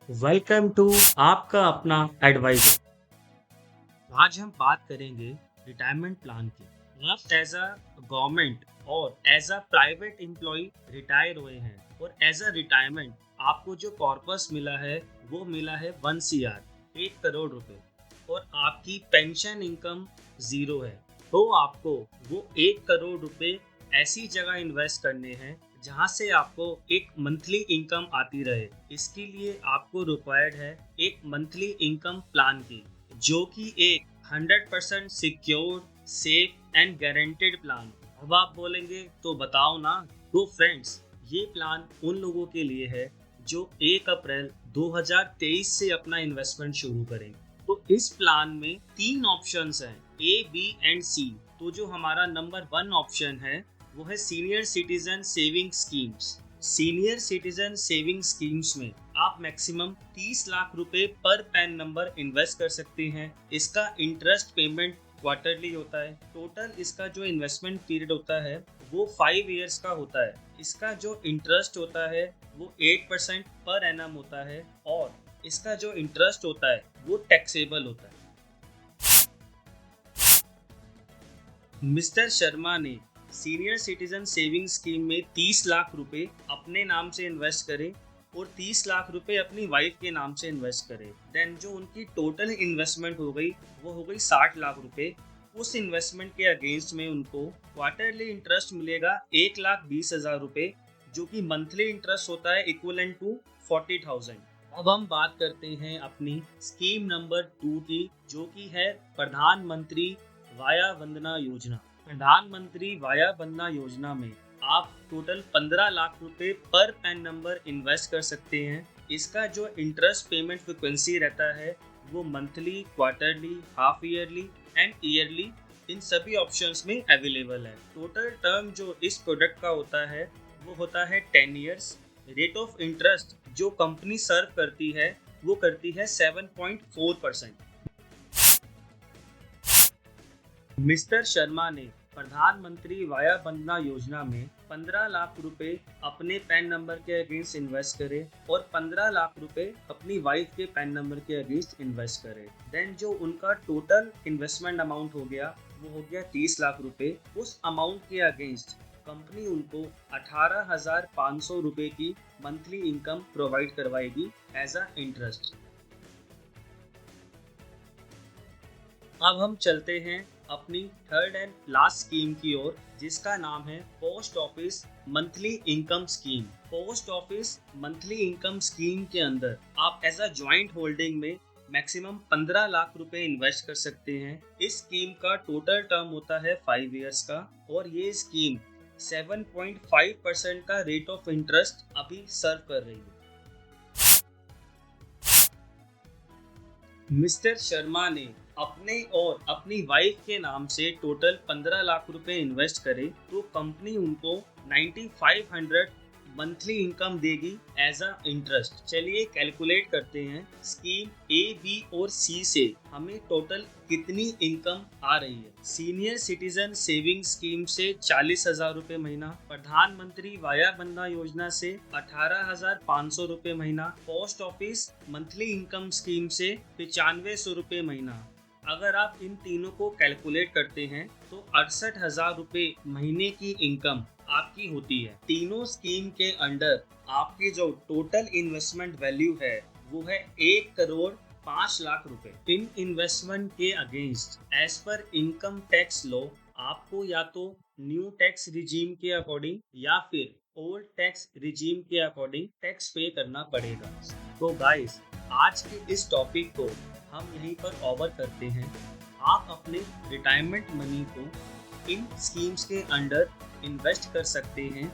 Welcome to आपका अपना adviser. आज हम बात करेंगे रिटायरमेंट प्लान की। आप एज अ गवर्नमेंट और as a private employee retire हुए हैं और एज अ रिटायरमेंट आपको जो कॉर्पस मिला है वो मिला है 1 CR 1 करोड़ रुपए और आपकी पेंशन इनकम जीरो है। तो आपको वो 1 करोड़ रुपए ऐसी जगह इन्वेस्ट करने हैं जहां से आपको एक मंथली इनकम आती रहे। इसके लिए आपको रिक्वायर्ड है एक मंथली इनकम प्लान की, जो कि एक 100% secure, safe and guaranteed plan. अब आप बोलेंगे तो बताओ ना। तो फ्रेंड्स, ये प्लान उन लोगों के लिए है जो 1 अप्रैल 2023 से अपना इन्वेस्टमेंट शुरू करेंगे। तो इस प्लान में 3 ऑप्शंस हैं, ए, बी एंड सी। तो जो हमारा नंबर 1 ऑप्शन है वो है senior citizen saving schemes. Senior citizen saving schemes में आप मैक्सिमम 30 लाख रुपए पर पैन नंबर इन्वेस्ट कर सकते हैं। इसका इंटरेस्ट पेमेंट क्वार्टरली होता है। टोटल इसका जो इन्वेस्टमेंट पीरियड होता है वो 5 इयर्स का होता है। इसका जो इंटरेस्ट होता है वो 8% पर एनम होता है और इसका जो इंटरेस्ट होता है वो टैक्सेबल होता है। मिस्टर शर्मा ने सीनियर सिटीजन सेविंग स्कीम में 30 लाख रुपए अपने नाम से इन्वेस्ट करें और 30 लाख रुपए अपनी वाइफ के नाम से इन्वेस्ट करें। देन जो उनकी टोटल इन्वेस्टमेंट हो गई वो हो गई 60 लाख रुपए। उस इन्वेस्टमेंट के अगेंस्ट में उनको क्वार्टरली इंटरेस्ट मिलेगा 1,20,000 रुपए, जो कि मंथली इंटरेस्ट होता है इक्वलेंट टू 40,000। अब हम बात करते हैं अपनी स्कीम नंबर 2 की, जो कि है प्रधानमंत्री वाया वंदना योजना। प्रधानमंत्री वाया वंदना योजना में आप टोटल 15 लाख रुपए पर पैन नंबर इन्वेस्ट कर सकते हैं। इसका जो इंटरेस्ट पेमेंट फ्रिक्वेंसी रहता है वो monthly, quarterly, half yearly and yearly, इन सभी ऑप्शंस में अवेलेबल है। टोटल टर्म जो इस प्रोडक्ट का होता है वो होता है 10 इयर्स। रेट ऑफ इंटरेस्ट जो कंपनी सर्व करती है वो करती है 7.4%। मिस्टर शर्मा ने प्रधानमंत्री वाया वंदना योजना में 15 लाख रुपए अपने पैन नंबर के अगेंस्ट इन्वेस्ट करे और 15 लाख रुपए अपनी वाइफ के पैन नंबर के अगेंस्ट इन्वेस्ट करे। देन जो उनका टोटल इन्वेस्टमेंट अमाउंट हो गया वो हो गया 30 लाख रुपए। उस अमाउंट के अगेंस्ट कंपनी उनको 18,500 रुपए की मंथली इनकम प्रोवाइड करवाएगी एज अ इंटरेस्ट। अब हम चलते हैं अपनी थर्ड एंड लास्ट स्कीम की ओर, जिसका नाम है post office monthly income scheme. Post office monthly income scheme के अंदर आप एज अ ज्वाइंट होल्डिंग में मैक्सिमम 15 लाख रुपए इन्वेस्ट कर सकते हैं। इस स्कीम का टोटल टर्म होता है 5 इयर्स का और ये स्कीम 7.5% का रेट ऑफ इंटरेस्ट अभी सर्व कर रही है। मिस्टर शर्मा ने अपने और अपनी वाइफ के नाम से टोटल 15 लाख रुपए इन्वेस्ट करे तो कंपनी उनको 9,500 मंथली इनकम देगी एज अ इंटरेस्ट। चलिए कैलकुलेट करते हैं स्कीम ए, बी और सी से हमें टोटल कितनी इनकम आ रही है। सीनियर सिटीजन सेविंग स्कीम से 40,000 रुपए महीना, प्रधानमंत्री वाया वंदना योजना से 18,500 रुपए महीना, post office monthly income scheme से 9500 रुपए महीना। अगर आप इन तीनों को कैलकुलेट करते हैं तो 68,000 रुपए महीने की इनकम आपकी होती है। तीनों स्कीम के अंडर आपकी जो टोटल इन्वेस्टमेंट वैल्यू है वो है 1,05,00,000 रुपए। इन इन्वेस्टमेंट के against as per income tax law आपको या तो न्यू टैक्स रिजीम के अकॉर्डिंग या फिर ओल्ड टैक्स रिजीम के अकॉर्डिंग टैक्स पे करना पड़ेगा। तो गाइस, आज के इस टॉपिक को हम यहीं पर ओवर करते हैं। आप अपने रिटायरमेंट मनी को इन स्कीम्स के अंडर इन्वेस्ट कर सकते हैं,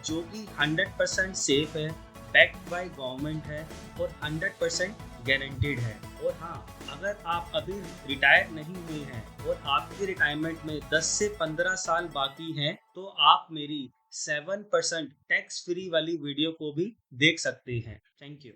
जो कि 100% सेफ है, बैक्ड बाय गवर्नमेंट है और 100% गारंटेड है। और हाँ, अगर आप अभी रिटायर नहीं हुए हैं और आपकी रिटायरमेंट में 10 से 15 साल बाकी हैं तो आप मेरी 7% टैक्स फ्री वाली वीडियो को भी देख सकते हैं। Thank you.